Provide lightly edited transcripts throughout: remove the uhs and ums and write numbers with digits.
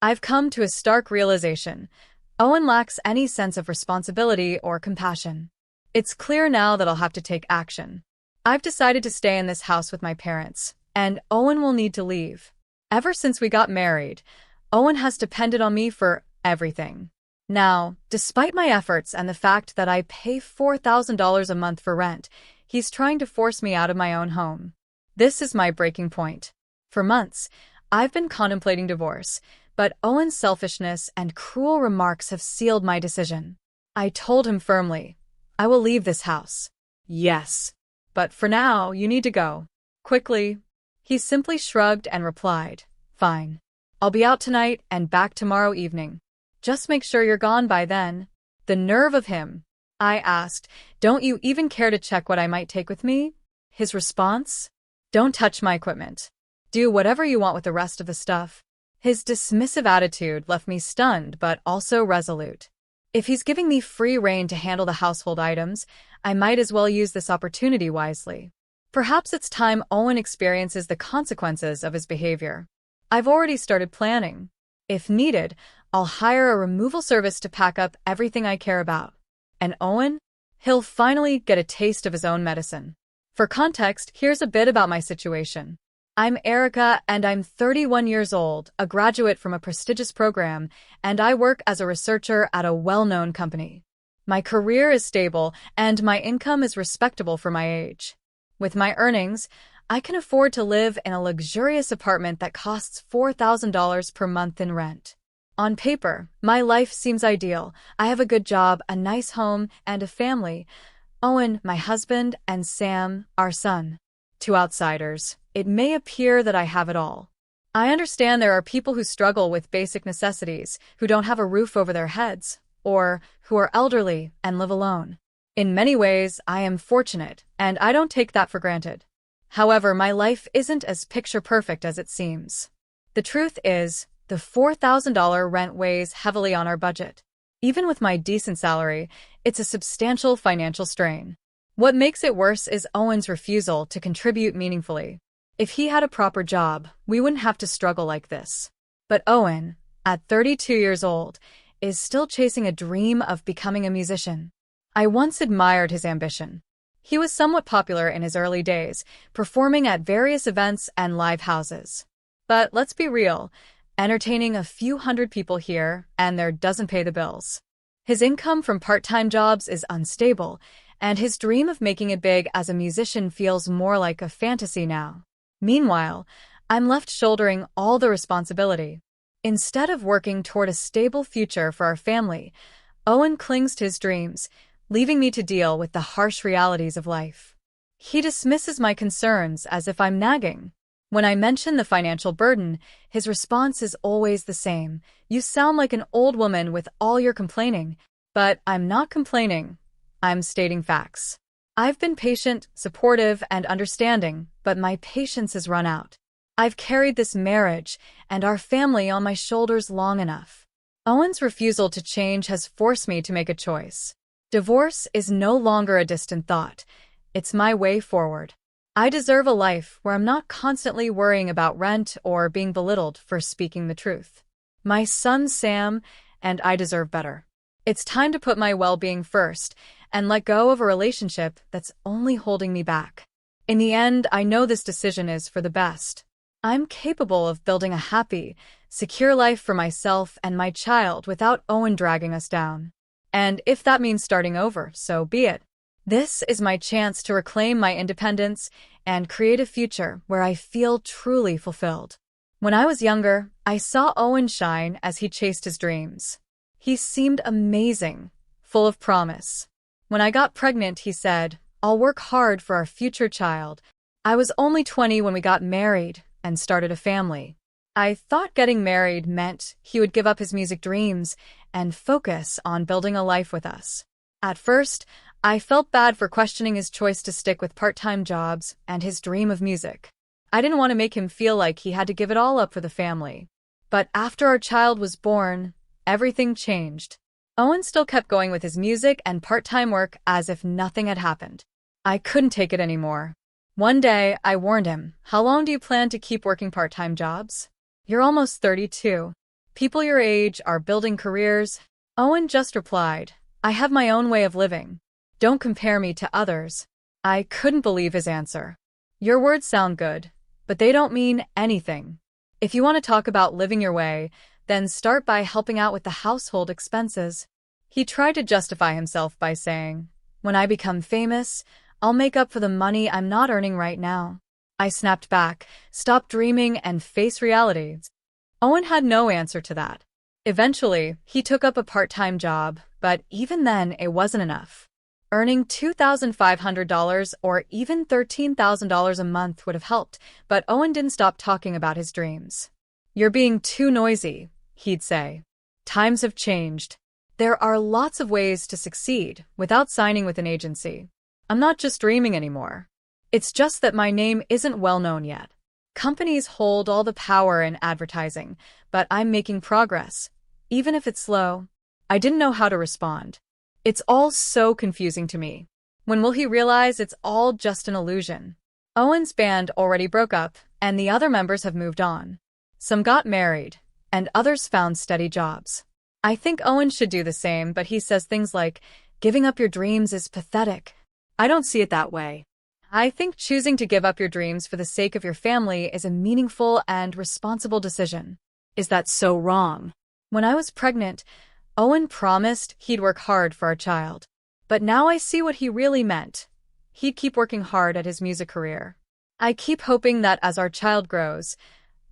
I've come to a stark realization. Owen lacks any sense of responsibility or compassion. It's clear now that I'll have to take action. I've decided to stay in this house with my parents, and Owen will need to leave. Ever since we got married, Owen has depended on me for everything. Now, despite my efforts and the fact that I pay $4,000 a month for rent, he's trying to force me out of my own home. This is my breaking point. For months, I've been contemplating divorce, but Owen's selfishness and cruel remarks have sealed my decision. I told him firmly, I will leave this house. Yes. But for now, you need to go. Quickly. He simply shrugged and replied, Fine. I'll be out tonight and back tomorrow evening. Just make sure you're gone by then. The nerve of him. I asked, Don't you even care to check what I might take with me? His response? Don't touch my equipment. Do whatever you want with the rest of the stuff. His dismissive attitude left me stunned but also resolute. If he's giving me free rein to handle the household items, I might as well use this opportunity wisely. Perhaps it's time Owen experiences the consequences of his behavior. I've already started planning. If needed, I'll hire a removal service to pack up everything I care about. And Owen? He'll finally get a taste of his own medicine. For context, here's a bit about my situation. I'm Erica, and I'm 31 years old, a graduate from a prestigious program, and I work as a researcher at a well-known company. My career is stable, and my income is respectable for my age. With my earnings, I can afford to live in a luxurious apartment that costs $4,000 per month in rent. On paper, my life seems ideal. I have a good job, a nice home, and a family. Owen, my husband, and Sam, our son. To outsiders, it may appear that I have it all. I understand there are people who struggle with basic necessities, who don't have a roof over their heads, or who are elderly and live alone. In many ways, I am fortunate, and I don't take that for granted. However, my life isn't as picture-perfect as it seems. The truth is, the $4,000 rent weighs heavily on our budget. Even with my decent salary, it's a substantial financial strain. What makes it worse is Owen's refusal to contribute meaningfully. If he had a proper job, we wouldn't have to struggle like this. But Owen, at 32 years old, is still chasing a dream of becoming a musician. I once admired his ambition. He was somewhat popular in his early days, performing at various events and live houses. But let's be real, entertaining a few hundred people here and there doesn't pay the bills. His income from part-time jobs is unstable, and his dream of making it big as a musician feels more like a fantasy now. Meanwhile, I'm left shouldering all the responsibility. Instead of working toward a stable future for our family, Owen clings to his dreams, leaving me to deal with the harsh realities of life. He dismisses my concerns as if I'm nagging. When I mention the financial burden, his response is always the same. You sound like an old woman with all your complaining. But I'm not complaining. I'm stating facts. I've been patient, supportive, and understanding, but my patience has run out. I've carried this marriage and our family on my shoulders long enough. Owen's refusal to change has forced me to make a choice. Divorce is no longer a distant thought. It's my way forward. I deserve a life where I'm not constantly worrying about rent or being belittled for speaking the truth. My son Sam and I deserve better. It's time to put my well-being first and let go of a relationship that's only holding me back. In the end, I know this decision is for the best. I'm capable of building a happy, secure life for myself and my child without Owen dragging us down. And if that means starting over, so be it. This is my chance to reclaim my independence and create a future where I feel truly fulfilled. When I was younger, I saw Owen shine as he chased his dreams. He seemed amazing, full of promise. When I got pregnant, he said, I'll work hard for our future child. I was only 20 when we got married and started a family. I thought getting married meant he would give up his music dreams and focus on building a life with us. At first, I felt bad for questioning his choice to stick with part-time jobs and his dream of music. I didn't want to make him feel like he had to give it all up for the family. But after our child was born, everything changed. Owen still kept going with his music and part-time work as if nothing had happened. I couldn't take it anymore. One day, I warned him, How long do you plan to keep working part-time jobs? You're almost 32. People your age are building careers. Owen just replied, I have my own way of living. Don't compare me to others. I couldn't believe his answer. Your words sound good, but they don't mean anything. If you want to talk about living your way, then start by helping out with the household expenses. He tried to justify himself by saying, when I become famous, I'll make up for the money I'm not earning right now. I snapped back, stop dreaming and face reality. Owen had no answer to that. Eventually, he took up a part-time job, but even then it wasn't enough. Earning $2,500 or even $13,000 a month would have helped, but Owen didn't stop talking about his dreams. You're being too noisy, he'd say. Times have changed. There are lots of ways to succeed without signing with an agency. I'm not just dreaming anymore. It's just that my name isn't well known yet. Companies hold all the power in advertising, but I'm making progress, even if it's slow. I didn't know how to respond. It's all so confusing to me. When will he realize it's all just an illusion? Owen's band already broke up, and the other members have moved on. Some got married, and others found steady jobs. I think Owen should do the same, but he says things like, giving up your dreams is pathetic. I don't see it that way. I think choosing to give up your dreams for the sake of your family is a meaningful and responsible decision. Is that so wrong? When I was pregnant, Owen promised he'd work hard for our child. But now I see what he really meant. He'd keep working hard at his music career. I keep hoping that as our child grows,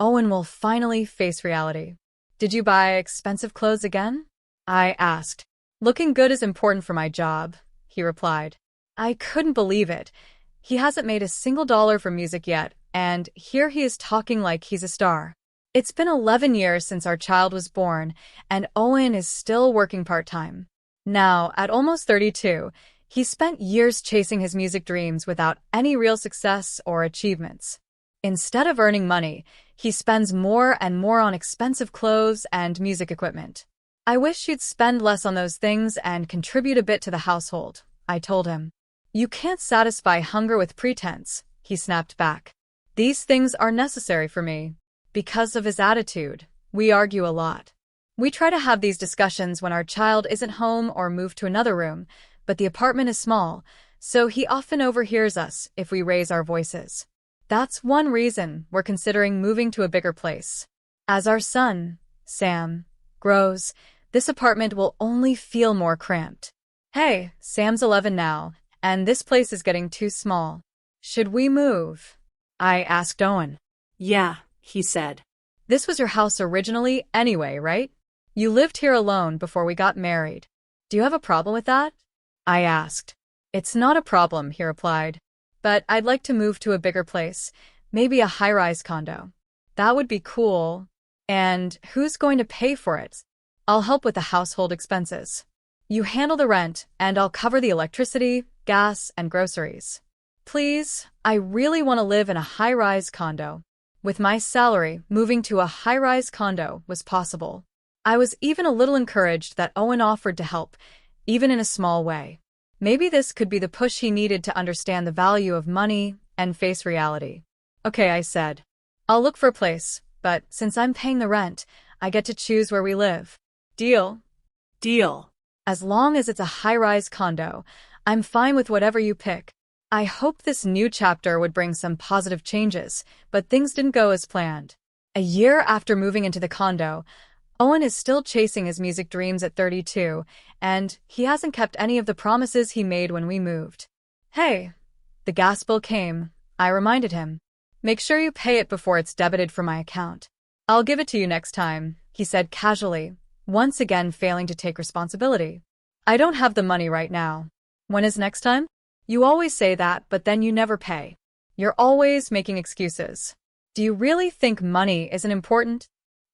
Owen will finally face reality. Did you buy expensive clothes again? I asked. Looking good is important for my job, he replied. I couldn't believe it. He hasn't made a single dollar from music yet, and here he is talking like he's a star. It's been 11 years since our child was born, and Owen is still working part-time. Now, at almost 32, he spent years chasing his music dreams without any real success or achievements. Instead of earning money, he spends more and more on expensive clothes and music equipment. I wish you'd spend less on those things and contribute a bit to the household, I told him. You can't satisfy hunger with pretense, he snapped back. These things are necessary for me. Because of his attitude, we argue a lot. We try to have these discussions when our child isn't home or moved to another room, but the apartment is small, so he often overhears us if we raise our voices. That's one reason we're considering moving to a bigger place. As our son, Sam, grows, this apartment will only feel more cramped. Hey, Sam's 11 now, and this place is getting too small. Should we move? I asked Owen. Yeah, he said. This was your house originally anyway, right? You lived here alone before we got married. Do you have a problem with that? I asked. It's not a problem, he replied. But I'd like to move to a bigger place, maybe a high-rise condo. That would be cool. And who's going to pay for it? I'll help with the household expenses. You handle the rent, and I'll cover the electricity, gas, and groceries. Please, I really want to live in a high-rise condo. With my salary, moving to a high-rise condo was possible. I was even a little encouraged that Owen offered to help, even in a small way. Maybe this could be the push he needed to understand the value of money and face reality. Okay, I said. I'll look for a place, but since I'm paying the rent, I get to choose where we live. Deal? Deal. As long as it's a high-rise condo, I'm fine with whatever you pick. I hoped this new chapter would bring some positive changes, but things didn't go as planned. A year after moving into the condo, Owen is still chasing his music dreams at 32, and he hasn't kept any of the promises he made when we moved. Hey, the gas bill came, I reminded him. Make sure you pay it before it's debited from my account. I'll give it to you next time, he said casually, once again failing to take responsibility. I don't have the money right now. When is next time? You always say that, but then you never pay. You're always making excuses. Do you really think money isn't important?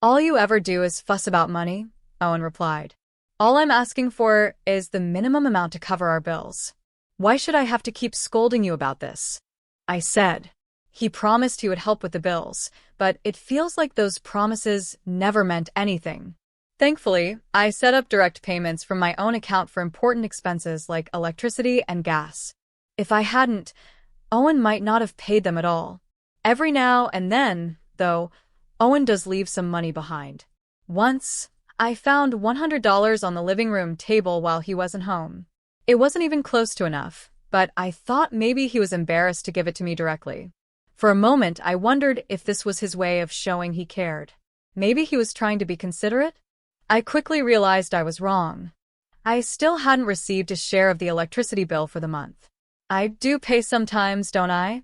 All you ever do is fuss about money, Owen replied. All I'm asking for is the minimum amount to cover our bills. Why should I have to keep scolding you about this? I said. He promised he would help with the bills, but it feels like those promises never meant anything. Thankfully, I set up direct payments from my own account for important expenses like electricity and gas. If I hadn't, Owen might not have paid them at all. Every now and then, though, Owen does leave some money behind. Once, I found $100 on the living room table while he wasn't home. It wasn't even close to enough, but I thought maybe he was embarrassed to give it to me directly. For a moment, I wondered if this was his way of showing he cared. Maybe he was trying to be considerate? I quickly realized I was wrong. I still hadn't received a share of the electricity bill for the month. I do pay sometimes, don't I?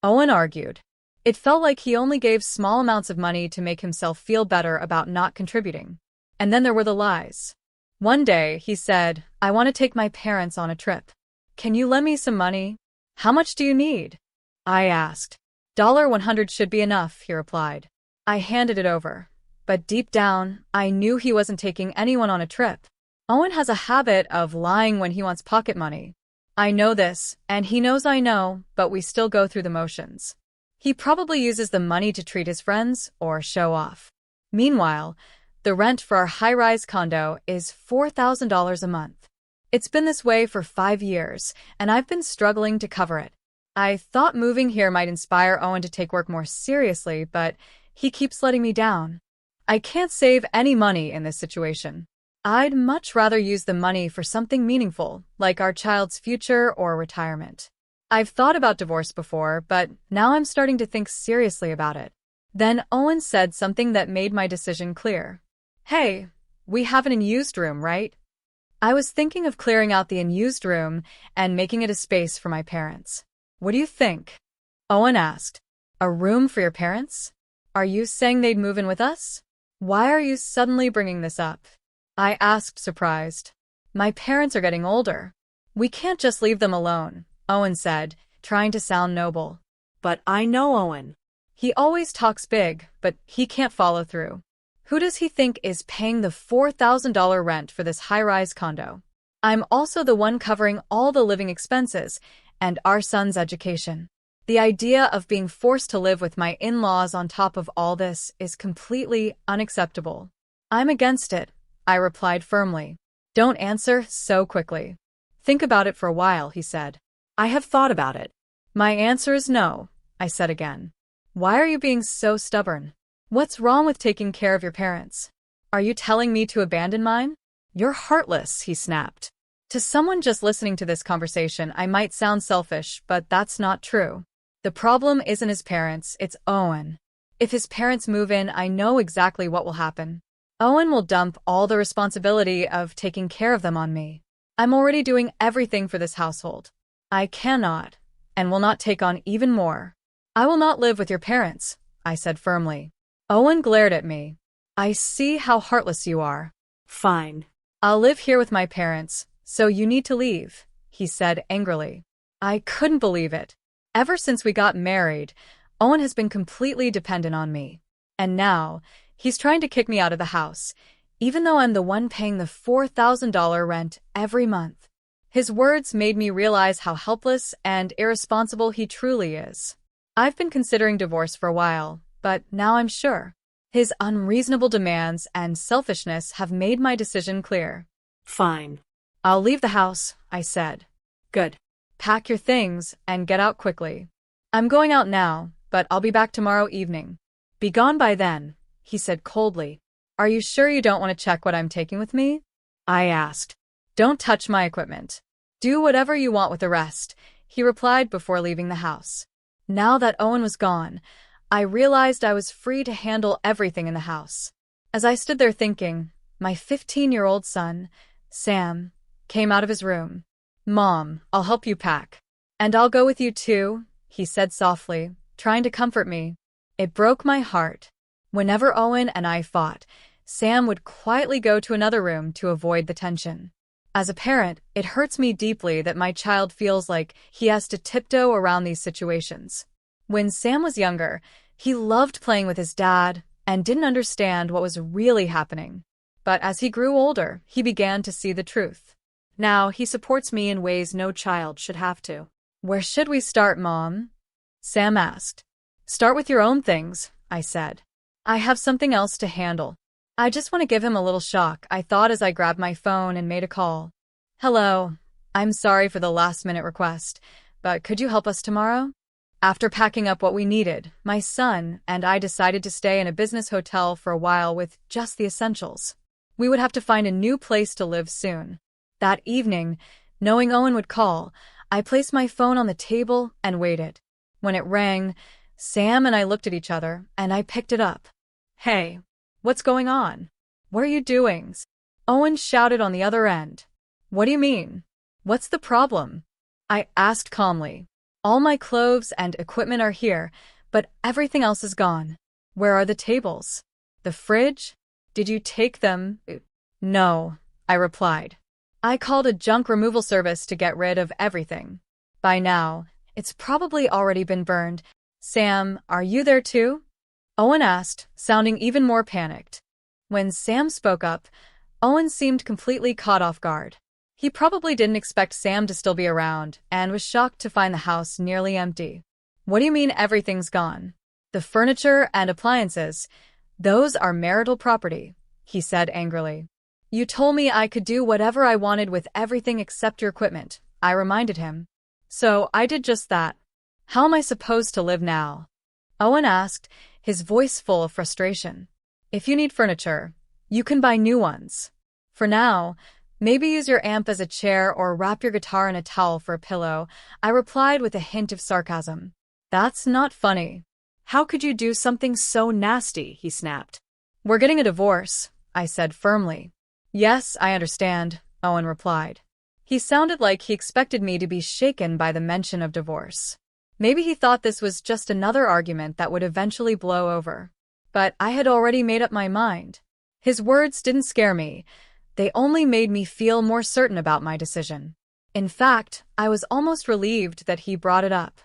Owen argued. It felt like he only gave small amounts of money to make himself feel better about not contributing. And then there were the lies. One day, he said, I want to take my parents on a trip. Can you lend me some money? How much do you need? I asked. $100 should be enough, he replied. I handed it over. But deep down, I knew he wasn't taking anyone on a trip. Owen has a habit of lying when he wants pocket money. I know this, and he knows I know, but we still go through the motions. He probably uses the money to treat his friends or show off. Meanwhile, the rent for our high-rise condo is $4,000 a month. It's been this way for 5 years, and I've been struggling to cover it. I thought moving here might inspire Owen to take work more seriously, but he keeps letting me down. I can't save any money in this situation. I'd much rather use the money for something meaningful, like our child's future or retirement. I've thought about divorce before, but now I'm starting to think seriously about it. Then Owen said something that made my decision clear. Hey, we have an unused room, right? I was thinking of clearing out the unused room and making it a space for my parents. What do you think? Owen asked. A room for your parents? Are you saying they'd move in with us? Why are you suddenly bringing this up? I asked, surprised. My parents are getting older. We can't just leave them alone, Owen said, trying to sound noble. But I know Owen. He always talks big, but he can't follow through. Who does he think is paying the $4,000 rent for this high-rise condo? I'm also the one covering all the living expenses and our son's education. The idea of being forced to live with my in-laws on top of all this is completely unacceptable. I'm against it, I replied firmly. Don't answer so quickly. Think about it for a while, he said. I have thought about it. My answer is no, I said again. Why are you being so stubborn? What's wrong with taking care of your parents? Are you telling me to abandon mine? You're heartless, he snapped. To someone just listening to this conversation, I might sound selfish, but that's not true. The problem isn't his parents, it's Owen. If his parents move in, I know exactly what will happen. Owen will dump all the responsibility of taking care of them on me. I'm already doing everything for this household. I cannot, and will not take on even more. I will not live with your parents, I said firmly. Owen glared at me. I see how heartless you are. Fine. I'll live here with my parents, so you need to leave, he said angrily. I couldn't believe it. Ever since we got married, Owen has been completely dependent on me. And now, he's trying to kick me out of the house, even though I'm the one paying the $4,000 rent every month. His words made me realize how helpless and irresponsible he truly is. I've been considering divorce for a while, but now I'm sure. His unreasonable demands and selfishness have made my decision clear. Fine. I'll leave the house, I said. Good. Pack your things and get out quickly. I'm going out now, but I'll be back tomorrow evening. Be gone by then, he said coldly. Are you sure you don't want to check what I'm taking with me? I asked. Don't touch my equipment. Do whatever you want with the rest, he replied before leaving the house. Now that Owen was gone, I realized I was free to handle everything in the house. As I stood there thinking, my 15-year-old son, Sam, came out of his room. Mom, I'll help you pack. And I'll go with you too, he said softly, trying to comfort me. It broke my heart. Whenever Owen and I fought, Sam would quietly go to another room to avoid the tension. As a parent, it hurts me deeply that my child feels like he has to tiptoe around these situations. When Sam was younger, he loved playing with his dad and didn't understand what was really happening. But as he grew older, he began to see the truth. Now he supports me in ways no child should have to. Where should we start, Mom? Sam asked. Start with your own things, I said. I have something else to handle. I just want to give him a little shock, I thought as I grabbed my phone and made a call. Hello. I'm sorry for the last-minute request, but could you help us tomorrow? After packing up what we needed, my son and I decided to stay in a business hotel for a while with just the essentials. We would have to find a new place to live soon. That evening, knowing Owen would call, I placed my phone on the table and waited. When it rang, Sam and I looked at each other, and I picked it up. "Hey, what's going on? What are you doing?" Owen shouted on the other end. "What do you mean? What's the problem?" I asked calmly. "All my clothes and equipment are here, but everything else is gone. Where are the tables? The fridge? Did you take them?" "No," I replied. "I called a junk removal service to get rid of everything. By now, it's probably already been burned." "Sam, are you there too?" Owen asked, sounding even more panicked. When Sam spoke up, Owen seemed completely caught off guard. He probably didn't expect Sam to still be around and was shocked to find the house nearly empty. "What do you mean everything's gone?" "The furniture and appliances, those are marital property," he said angrily. "You told me I could do whatever I wanted with everything except your equipment," I reminded him. "So I did just that. How am I supposed to live now?" Owen asked, his voice full of frustration. "If you need furniture, you can buy new ones. For now, maybe use your amp as a chair or wrap your guitar in a towel for a pillow," I replied with a hint of sarcasm. "That's not funny." How could you do something so nasty? He snapped. "We're getting a divorce," I said firmly. "Yes, I understand," Owen replied. He sounded like he expected me to be shaken by the mention of divorce. Maybe he thought this was just another argument that would eventually blow over. But I had already made up my mind. His words didn't scare me. They only made me feel more certain about my decision. In fact, I was almost relieved that he brought it up.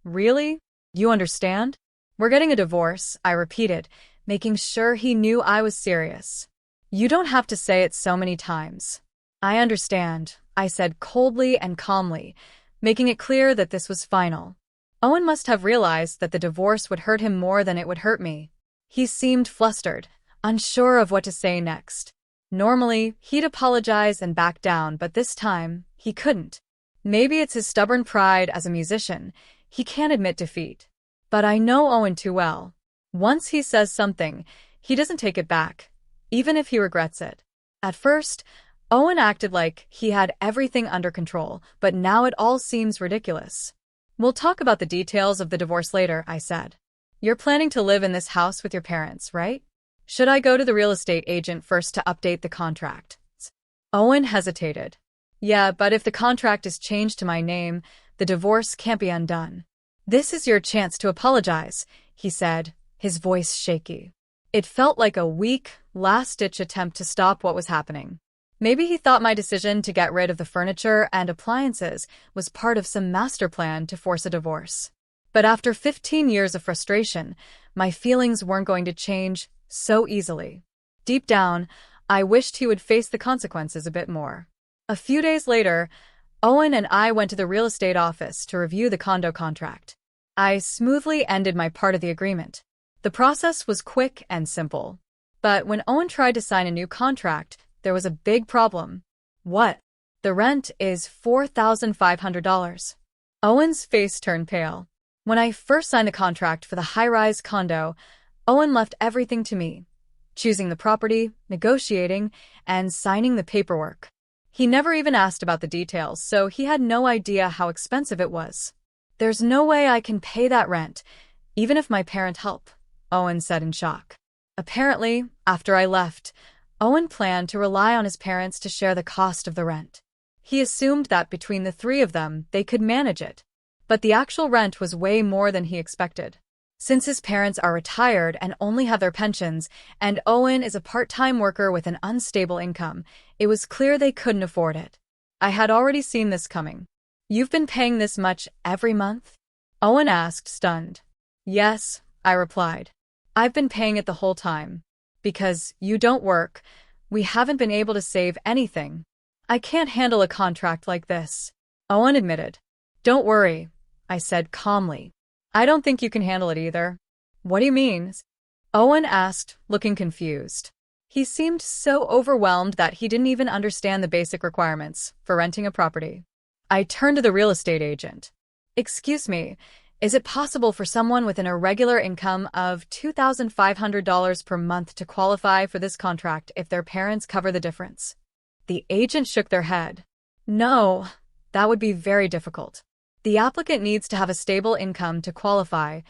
"Really? You understand?" "We're getting a divorce," I repeated, making sure he knew I was serious. "You don't have to say it so many times." "I understand," I said coldly and calmly, making it clear that this was final. Owen must have realized that the divorce would hurt him more than it would hurt me. He seemed flustered, unsure of what to say next. Normally, he'd apologize and back down, but this time, he couldn't. Maybe it's his stubborn pride as a musician. He can't admit defeat. But I know Owen too well. Once he says something, he doesn't take it back, even if he regrets it. At first, Owen acted like he had everything under control, but now it all seems ridiculous. "We'll talk about the details of the divorce later," I said. "You're planning to live in this house with your parents, right? Should I go to the real estate agent first to update the contract?" Owen hesitated. "Yeah, but if the contract is changed to my name, the divorce can't be undone." "This is your chance to apologize," he said, his voice shaky. It felt like a weak, last-ditch attempt to stop what was happening. Maybe he thought my decision to get rid of the furniture and appliances was part of some master plan to force a divorce. But after 15 years of frustration, my feelings weren't going to change so easily. Deep down, I wished he would face the consequences a bit more. A few days later, Owen and I went to the real estate office to review the condo contract. I smoothly ended my part of the agreement. The process was quick and simple. But when Owen tried to sign a new contract, there was a big problem. "What?" "The rent is $4,500. Owen's face turned pale. When I first signed the contract for the high-rise condo, Owen left everything to me, choosing the property, negotiating, and signing the paperwork. He never even asked about the details, so he had no idea how expensive it was. "There's no way I can pay that rent, even if my parents help," Owen said in shock. Apparently, after I left, Owen planned to rely on his parents to share the cost of the rent. He assumed that between the three of them, they could manage it. But the actual rent was way more than he expected. Since his parents are retired and only have their pensions, and Owen is a part-time worker with an unstable income, it was clear they couldn't afford it. I had already seen this coming. "You've been paying this much every month?" Owen asked, stunned. "Yes," I replied. "I've been paying it the whole time. Because you don't work, we haven't been able to save anything. I can't handle a contract like this," Owen admitted. "Don't worry," I said calmly. "I don't think you can handle it either." "What do you mean?" Owen asked, looking confused. He seemed so overwhelmed that he didn't even understand the basic requirements for renting a property. I turned to the real estate agent. "Excuse me, Is it possible for someone with an irregular income of $2,500 per month to qualify for this contract if their parents cover the difference? The agent shook their head. No, that would be very difficult. The applicant needs to have a stable income to qualify.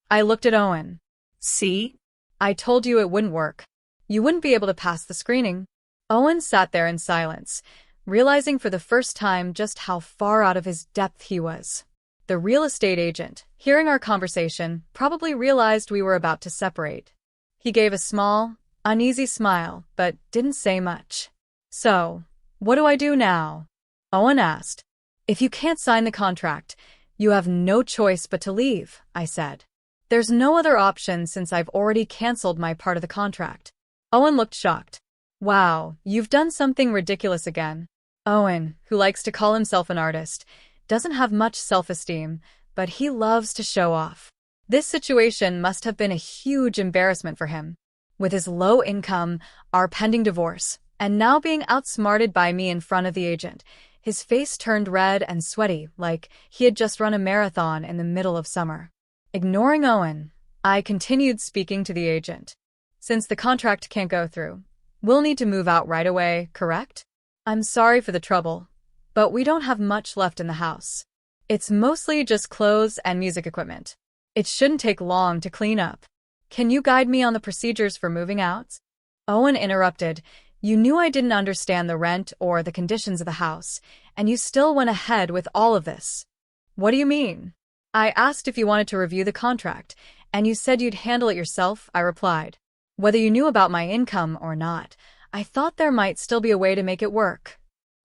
I looked at Owen. See? I told you it wouldn't work. You wouldn't be able to pass the screening. Owen sat there in silence, realizing for the first time just how far out of his depth he was. The real estate agent, hearing our conversation, probably realized we were about to separate. He gave a small, uneasy smile, but didn't say much. So, what do I do now? Owen asked. If you can't sign the contract, you have no choice but to leave, I said. There's no other option since I've already canceled my part of the contract. Owen looked shocked. Wow, you've done something ridiculous again. Owen, who likes to call himself an artist, doesn't have much self-esteem, but he loves to show off. This situation must have been a huge embarrassment for him. With his low income, our pending divorce, and now being outsmarted by me in front of the agent, his face turned red and sweaty like he had just run a marathon in the middle of summer. Ignoring Owen, I continued speaking to the agent. Since the contract can't go through, we'll need to move out right away, correct? I'm sorry for the trouble, but we don't have much left in the house. It's mostly just clothes and music equipment. It shouldn't take long to clean up. Can you guide me on the procedures for moving out? Owen interrupted. You knew I didn't understand the rent or the conditions of the house, and you still went ahead with all of this. What do you mean? I asked if you wanted to review the contract, and you said you'd handle it yourself, I replied. Whether you knew about my income or not, I thought there might still be a way to make it work.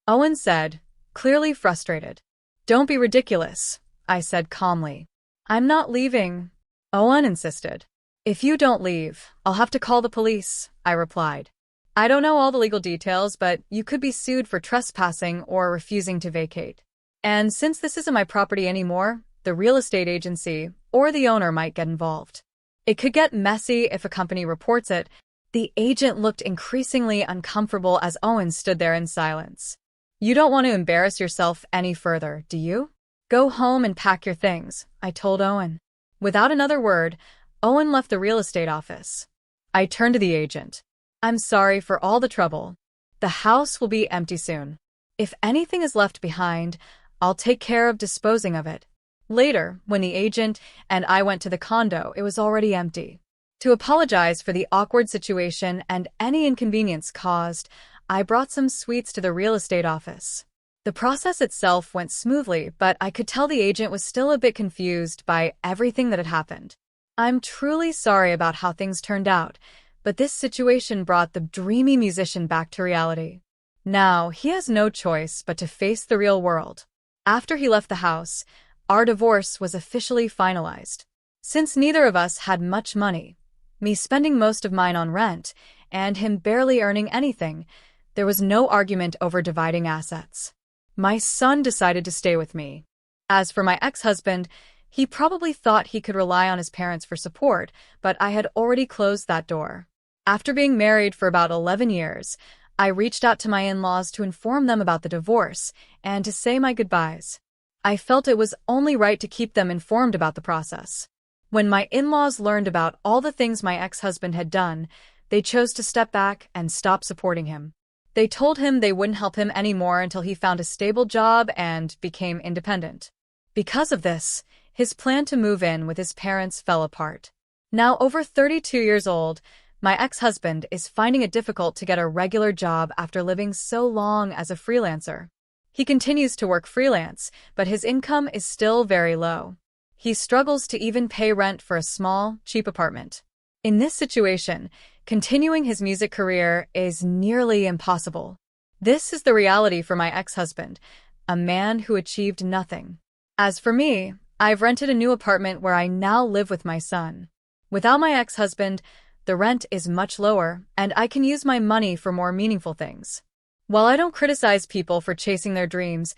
Owen said, clearly frustrated. Don't be ridiculous, I said calmly. I'm not leaving, Owen insisted. If you don't leave, I'll have to call the police, I replied. I don't know all the legal details, but you could be sued for trespassing or refusing to vacate. And since this isn't my property anymore, the real estate agency or the owner might get involved. It could get messy if a company reports it. The agent looked increasingly uncomfortable as Owen stood there in silence. You don't want to embarrass yourself any further, do you? Go home and pack your things, I told Owen. Without another word, Owen left the real estate office. I turned to the agent. I'm sorry for all the trouble. The house will be empty soon. If anything is left behind, I'll take care of disposing of it. Later, when the agent and I went to the condo, it was already empty. To apologize for the awkward situation and any inconvenience caused, I brought some sweets to the real estate office. The process itself went smoothly, but I could tell the agent was still a bit confused by everything that had happened. I'm truly sorry about how things turned out, but this situation brought the dreamy musician back to reality. Now, he has no choice but to face the real world. After he left the house, our divorce was officially finalized. Since neither of us had much money, me spending most of mine on rent and him barely earning anything, there was no argument over dividing assets. My son decided to stay with me. As for my ex-husband, he probably thought he could rely on his parents for support, but I had already closed that door. After being married for about 11 years, I reached out to my in-laws to inform them about the divorce and to say my goodbyes. I felt it was only right to keep them informed about the process. When my in-laws learned about all the things my ex-husband had done, they chose to step back and stop supporting him. They told him they wouldn't help him anymore until he found a stable job and became independent. Because of this, his plan to move in with his parents fell apart. Now over 32 years old, my ex-husband is finding it difficult to get a regular job after living so long as a freelancer. He continues to work freelance, but his income is still very low. He struggles to even pay rent for a small, cheap apartment. In this situation, continuing his music career is nearly impossible. This is the reality for my ex-husband, a man who achieved nothing. As for me, I've rented a new apartment where I now live with my son. Without my ex-husband, the rent is much lower, and I can use my money for more meaningful things. While I don't criticize people for chasing their dreams,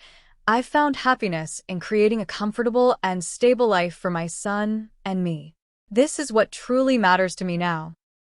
I've found happiness in creating a comfortable and stable life for my son and me. This is what truly matters to me now.